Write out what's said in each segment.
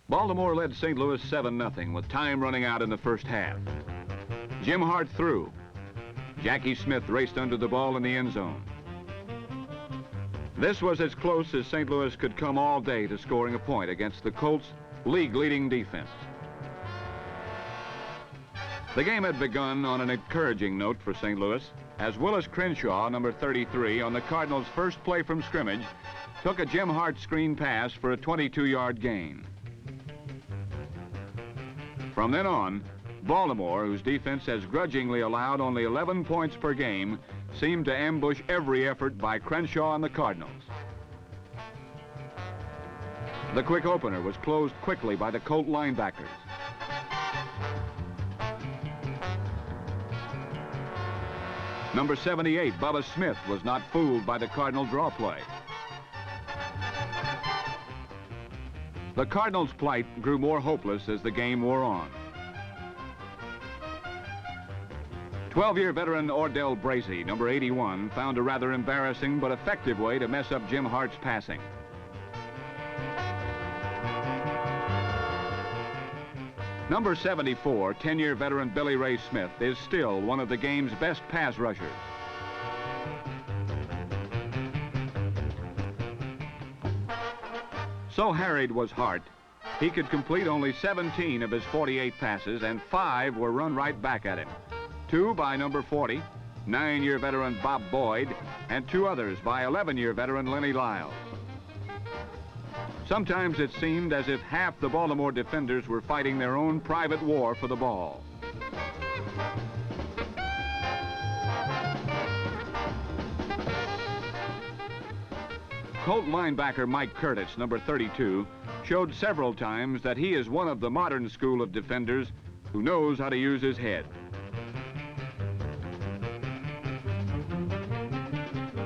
Baltimore led St. Louis 7-0 with time running out in the first half. Jim Hart threw. Jackie Smith raced under the ball in the end zone. This was as close as St. Louis could come all day to scoring a point against the Colts' league-leading defense. The game had begun on an encouraging note for St. Louis, as Willis Crenshaw, number 33, on the Cardinals' first play from scrimmage, took a Jim Hart screen pass for a 22-yard gain. From then on, Baltimore, whose defense has grudgingly allowed only 11 points per game, seemed to ambush every effort by Crenshaw and the Cardinals. The quick opener was closed quickly by the Colt linebackers. Number 78, Bubba Smith, was not fooled by the Cardinal draw play. The Cardinals' plight grew more hopeless as the game wore on. 12-year veteran Ordell Bracy, number 81, found a rather embarrassing but effective way to mess up Jim Hart's passing. Number 74, 10-year veteran Billy Ray Smith, is still one of the game's best pass rushers. So harried was Hart, he could complete only 17 of his 48 passes, and 5 were run right back at him. 2 by number 40, 9-year veteran Bob Boyd, and 2 others by 11-year veteran Lenny Lyles. Sometimes it seemed as if half the Baltimore defenders were fighting their own private war for the ball. Colt linebacker Mike Curtis, number 32, showed several times that he is one of the modern school of defenders who knows how to use his head.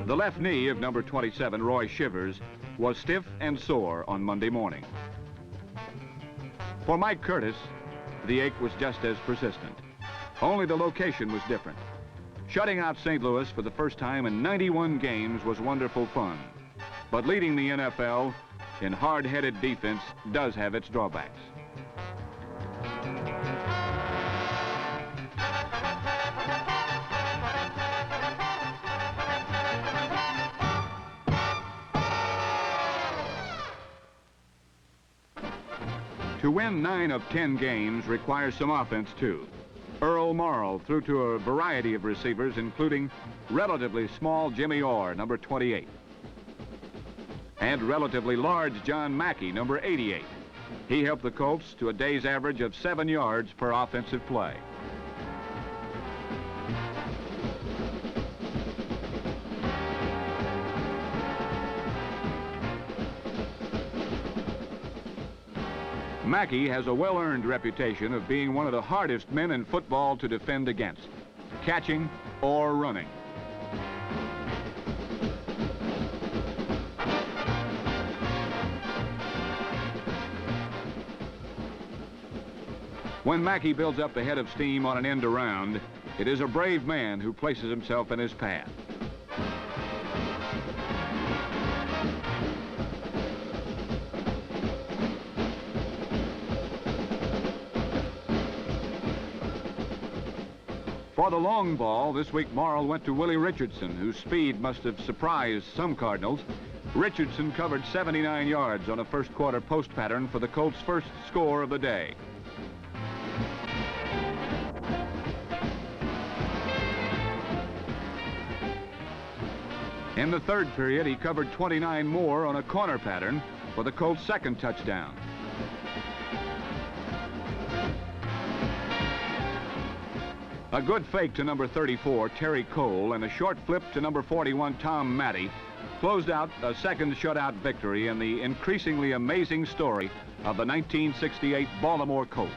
The left knee of number 27, Roy Shivers, was stiff and sore on Monday morning. For Mike Curtis, the ache was just as persistent. Only the location was different. Shutting out St. Louis for the first time in 91 games was wonderful fun. But leading the NFL in hard-headed defense does have its drawbacks. To win 9 of 10 games requires some offense, too. Earl Morrall threw to a variety of receivers, including relatively small Jimmy Orr, number 28, and relatively large John Mackey, number 88. He helped the Colts to a day's average of 7 yards per offensive play. Mackey has a well-earned reputation of being one of the hardest men in football to defend against, catching or running. When Mackey builds up the head of steam on an end around, it is a brave man who places himself in his path. For the long ball, this week Morrall went to Willie Richardson, whose speed must have surprised some Cardinals. Richardson covered 79 yards on a first quarter post pattern for the Colts' first score of the day. In the third period, he covered 29 more on a corner pattern for the Colts' second touchdown. A good fake to number 34, Terry Cole, and a short flip to number 41, Tom Matty, closed out a second shutout victory in the increasingly amazing story of the 1968 Baltimore Colts.